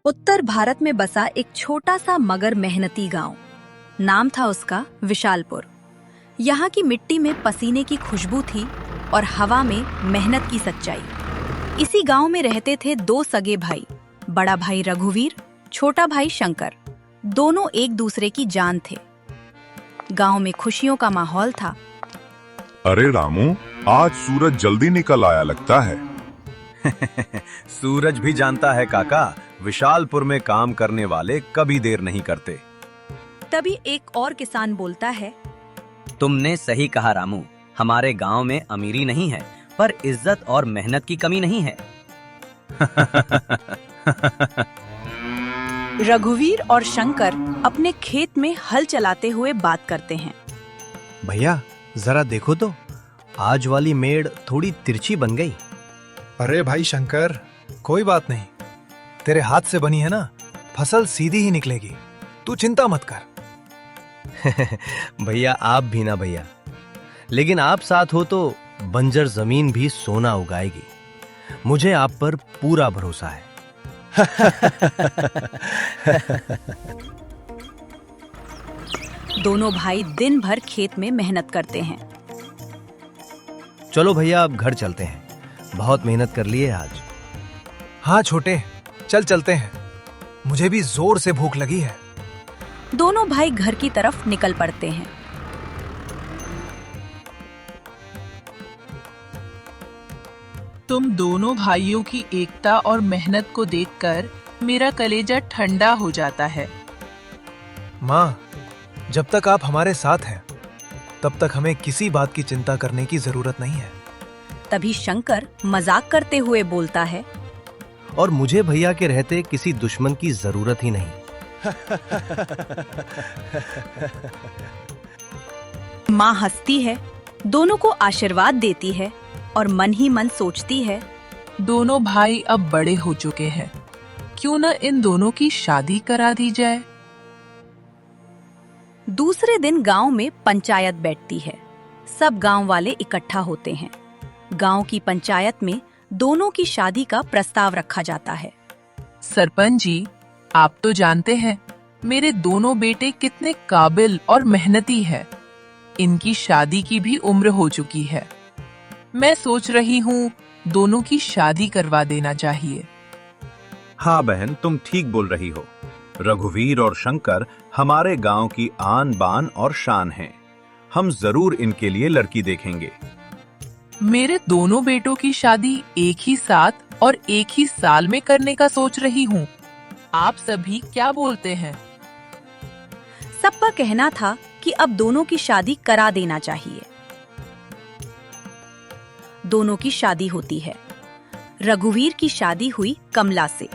उत्तर भारत में बसा एक छोटा सा मगर मेहनती गांव। नाम था उसका विशालपुर। यहाँ की मिट्टी में पसीने की खुशबू थी और हवा में मेहनत की सच्चाई। इसी गांव में रहते थे दो सगे भाई, बड़ा भाई रघुवीर, छोटा भाई शंकर। दोनों एक दूसरे की जान थे। गांव में खुशियों का माहौल था। अरे रामू, आज सूरज जल्दी निकल आया लगता है। सूरज भी जानता है काका, विशालपुर में काम करने वाले कभी देर नहीं करते। तभी एक और किसान बोलता है, तुमने सही कहा रामू, हमारे गांव में अमीरी नहीं है पर इज्जत और मेहनत की कमी नहीं है। रघुवीर और शंकर अपने खेत में हल चलाते हुए बात करते हैं। भैया जरा देखो तो, आज वाली मेड़ थोड़ी तिरछी बन गई। अरे भाई शंकर, कोई बात नहीं, तेरे हाथ से बनी है ना, फसल सीधी ही निकलेगी, तू चिंता मत कर। भैया आप भी ना भैया, लेकिन आप साथ हो तो बंजर जमीन भी सोना उगाएगी। मुझे आप पर पूरा भरोसा है। दोनों भाई दिन भर खेत में मेहनत करते हैं। चलो भैया अब घर चलते हैं, बहुत मेहनत कर लिए आज। हाँ छोटे, चल चलते हैं, मुझे भी जोर से भूख लगी है। दोनों भाई घर की तरफ निकल पड़ते हैं। तुम दोनों भाइयों की एकता और मेहनत को देखकर मेरा कलेजा ठंडा हो जाता है। माँ, जब तक आप हमारे साथ हैं, तब तक हमें किसी बात की चिंता करने की जरूरत नहीं है। तभी शंकर मजाक करते हुए बोलता है, और मुझे भैया के रहते किसी दुश्मन की जरूरत ही नहीं। माँ हंसती है, दोनों को आशीर्वाद देती है और मन ही मन सोचती है, दोनों भाई अब बड़े हो चुके हैं, क्यों न इन दोनों की शादी करा दी जाए। दूसरे दिन गांव में पंचायत बैठती है। सब गांव वाले इकट्ठा होते हैं। गांव की पंचायत में दोनों की शादी का प्रस्ताव रखा जाता है। सरपंच जी, आप तो जानते हैं मेरे दोनों बेटे कितने काबिल और मेहनती हैं। इनकी शादी की भी उम्र हो चुकी है। मैं सोच रही हूँ दोनों की शादी करवा देना चाहिए। हाँ बहन, तुम ठीक बोल रही हो। रघुवीर और शंकर हमारे गांव की आन बान और शान हैं। हम जरूर इनके लिए लड़की देखेंगे। मेरे दोनों बेटों की शादी एक ही साथ और एक ही साल में करने का सोच रही हूँ। आप सभी क्या बोलते हैं? सबका कहना था कि अब दोनों की शादी करा देना चाहिए। दोनों की शादी होती है। रघुवीर की शादी हुई कमला से,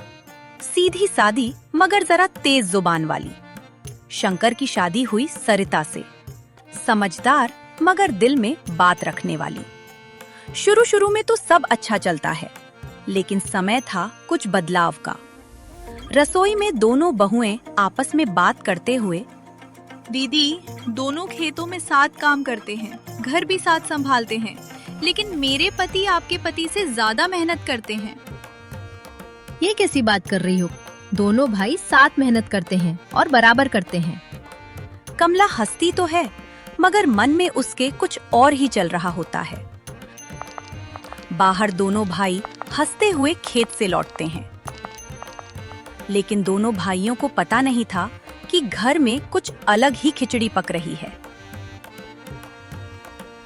सीधी सादी मगर जरा तेज जुबान वाली। शंकर की शादी हुई सरिता से, समझदार मगर दिल में बात रखने वाली। शुरू शुरू में तो सब अच्छा चलता है, लेकिन समय था कुछ बदलाव का। रसोई में दोनों बहुएं आपस में बात करते हुए, दीदी, दोनों खेतों में साथ काम करते हैं, घर भी साथ संभालते हैं, लेकिन मेरे पति आपके पति से ज्यादा मेहनत करते हैं। ये कैसी बात कर रही हो? दोनों भाई साथ मेहनत करते हैं और बराबर करते हैं। कमला हंसती तो है, मगर मन में उसके कुछ और ही चल रहा होता है। बाहर दोनों भाई हंसते हुए खेत से लौटते हैं, लेकिन दोनों भाइयों को पता नहीं था कि घर में कुछ अलग ही खिचड़ी पक रही है।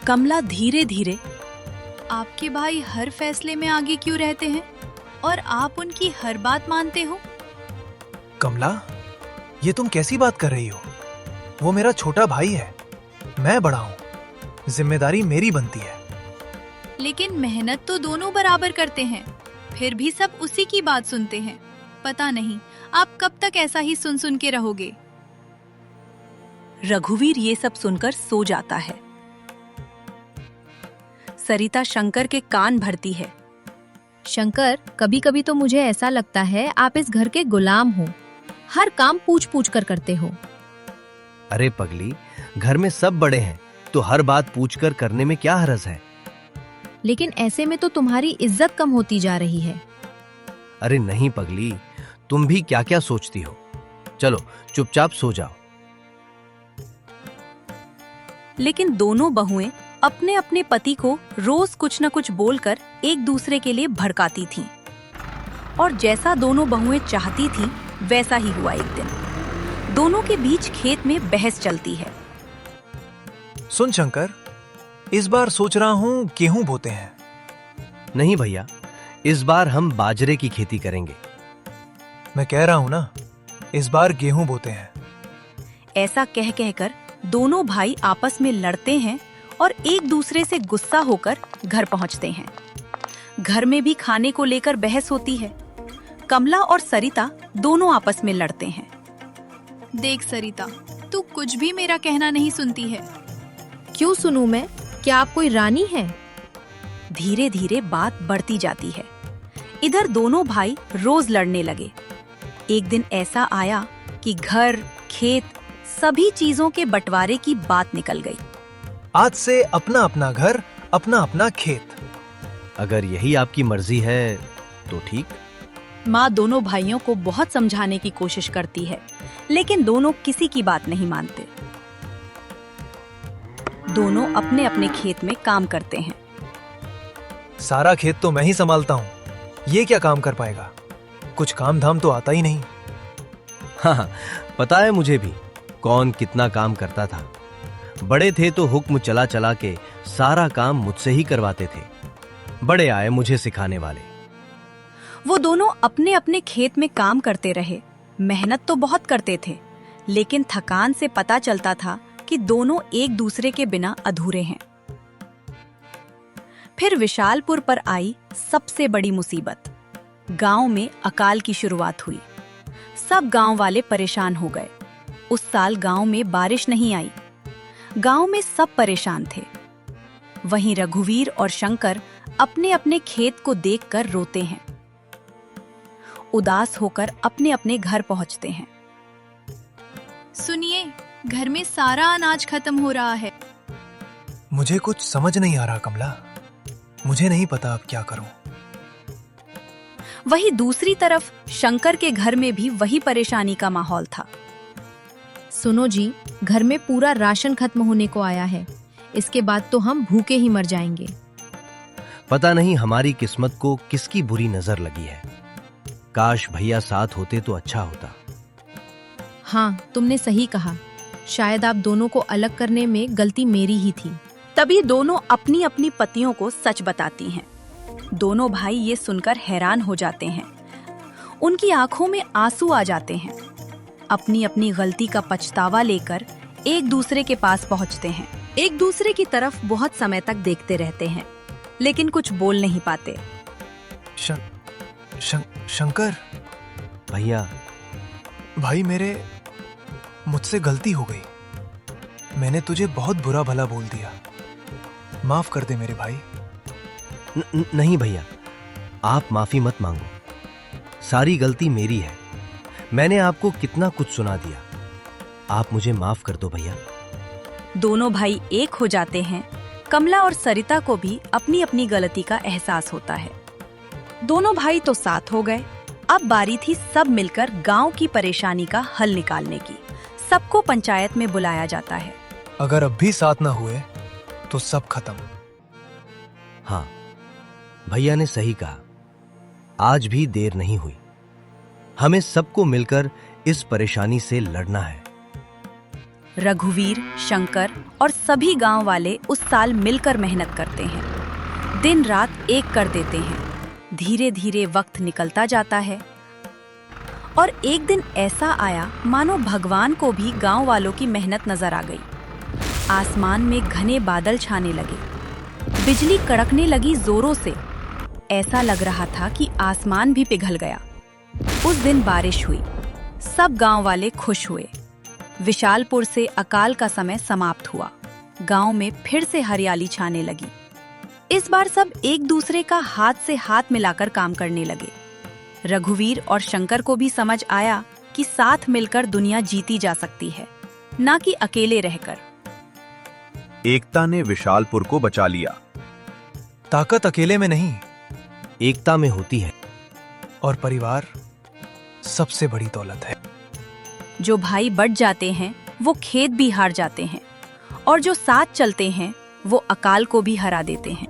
कमला धीरे धीरे, आपके भाई हर फैसले में आगे क्यों रहते हैं और आप उनकी हर बात मानते हो? कमला, ये तुम कैसी बात कर रही हो? वो मेरा छोटा भाई है, मैं बड़ा हूँ, जिम्मेदारी मेरी बनती है। लेकिन मेहनत तो दोनों बराबर करते हैं, फिर भी सब उसी की बात सुनते हैं। पता नहीं आप कब तक ऐसा ही सुन सुन के रहोगे। रघुवीर ये सब सुनकर सो जाता है। सरिता शंकर के कान भरती है। शंकर, कभी कभी तो मुझे ऐसा लगता है आप इस घर के गुलाम हो, हर काम पूछ पूछ कर करते हो। अरे पगली, घर में सब बड़े हैं, तो हर बात पूछकर करने में क्या हरज है। लेकिन ऐसे में तो तुम्हारी इज्जत कम होती जा रही है। अरे नहीं पगली, तुम भी क्या क्या सोचती हो। चलो चुपचाप सो जाओ। लेकिन दोनों बहुएं अपने अपने पति को रोज कुछ न कुछ बोलकर एक दूसरे के लिए भड़काती थीं। और जैसा दोनों बहुएं चाहती थीं, वैसा ही हुआ। एक दिन दोनों के बीच खेत में बहस चलती है। सुन शंकर, इस बार सोच रहा हूँ गेहूं बोते हैं। नहीं भैया, इस बार हम बाजरे की खेती करेंगे। मैं कह रहा हूँ ना, इस बार गेहूं बोते हैं। ऐसा कह कहकर दोनों भाई आपस में लड़ते हैं और एक दूसरे से गुस्सा होकर घर पहुंचते हैं। घर में भी खाने को लेकर बहस होती है। कमला और सरिता दोनों आपस में लड़ते हैं। देख सरिता, तू कुछ भी मेरा कहना नहीं सुनती है। क्यों सुनूं मैं? क्या आप कोई रानी हैं? धीरे धीरे बात बढ़ती जाती है। इधर दोनों भाई रोज लड़ने लगे। एक दिन ऐसा आया कि घर, खेत, सभी चीजों के बंटवारे की बात निकल गई। आज से अपना अपना घर, अपना अपना खेत। अगर यही आपकी मर्जी है तो ठीक। माँ दोनों भाइयों को बहुत समझाने की कोशिश करती है, लेकिन दोनों किसी की बात नहीं मानते। दोनों अपने अपने खेत में काम करते हैं। सारा खेत तो मैं ही संभालता हूँ, ये क्या काम कर पाएगा? कुछ काम धाम तो आता ही नहीं। हाँ, पता है मुझे भी कौन कितना काम करता था। बड़े थे तो हुक्म चला चला के सारा काम मुझसे ही करवाते थे। बड़े आए मुझे सिखाने वाले। वो दोनों अपने अपने खेत में काम करते रहे। मेहनत तो बहुत करते थे, लेकिन थकान से पता चलता था कि दोनों एक दूसरे के बिना अधूरे हैं। फिर विशालपुर पर आई सबसे बड़ी मुसीबत। गांव में अकाल की शुरुआत हुई। सब गांव वाले परेशान हो गए। उस साल गांव में बारिश नहीं आई। गांव में सब परेशान थे। वहीं रघुवीर और शंकर अपने अपने खेत को देखकर रोते हैं। उदास होकर अपने अपने घर पहुंचते हैं। सुनिए, घर में सारा अनाज खत्म हो रहा है। मुझे कुछ समझ नहीं आ रहा कमला। मुझे नहीं पता अब क्या करूं। वहीं दूसरी तरफ शंकर के घर में भी वही परेशानी का माहौल था। सुनो जी, घर में पूरा राशन खत्म होने को आया है। इसके बाद तो हम भूखे ही मर जाएंगे। पता नहीं हमारी किस्मत को किसकी बुरी नजर लगी है। काश भैया साथ होते तो अच्छा होता। हाँ, तुमने सही कहा। शायद आप दोनों को अलग करने में गलती मेरी ही थी। तभी दोनों अपनी अपनी पतियों को सच बताती हैं। दोनों भाई ये सुनकर हैरान हो जाते हैं। उनकी आंखों में आंसू आ जाते हैं। अपनी अपनी गलती का पछतावा लेकर एक दूसरे के पास पहुंचते हैं। एक दूसरे की तरफ बहुत समय तक देखते रहते हैं, लेकिन कुछ बोल नहीं पाते। शंकर भैया, भाई मेरे, मुझसे गलती हो गई। मैंने तुझे बहुत बुरा भला बोल दिया। माफ कर दे मेरे भाई। नहीं भैया, आप माफी मत मांगो। सारी गलती मेरी है। मैंने आपको कितना कुछ सुना दिया। आप मुझे माफ कर दो भैया। दोनों भाई एक हो जाते हैं। कमला और सरिता को भी अपनी अपनी गलती का एहसास होता है। दोनों भाई तो साथ हो गए। अब बारी थी सब मिलकर गांव की परेशानी का हल निकालने की। सबको पंचायत में बुलाया जाता है। अगर अब भी साथ ना हुए तो सब खत्म। हाँ, भैया ने सही कहा। आज भी देर नहीं हुई। हमें सबको मिलकर इस परेशानी से लड़ना है। रघुवीर, शंकर और सभी गांव वाले उस साल मिलकर मेहनत करते हैं। दिन रात एक कर देते हैं। धीरे धीरे वक्त निकलता जाता है और एक दिन ऐसा आया मानो भगवान को भी गांव वालों की मेहनत नजर आ गई। आसमान में घने बादल छाने लगे। बिजली कड़कने लगी जोरों से। ऐसा लग रहा था कि आसमान भी पिघल गया। उस दिन बारिश हुई। सब गांव वाले खुश हुए। विशालपुर से अकाल का समय समाप्त हुआ। गांव में फिर से हरियाली छाने लगी। इस बार सब एक दूसरे का हाथ से हाथ मिलाकर काम करने लगे। रघुवीर और शंकर को भी समझ आया कि साथ मिलकर दुनिया जीती जा सकती है, ना कि अकेले रहकर। एकता ने विशालपुर को बचा लिया। ताकत अकेले में नहीं, एकता में होती है। और परिवार सबसे बड़ी दौलत है। जो भाई बढ़ जाते हैं वो खेत भी हार जाते हैं, और जो साथ चलते हैं वो अकाल को भी हरा देते हैं।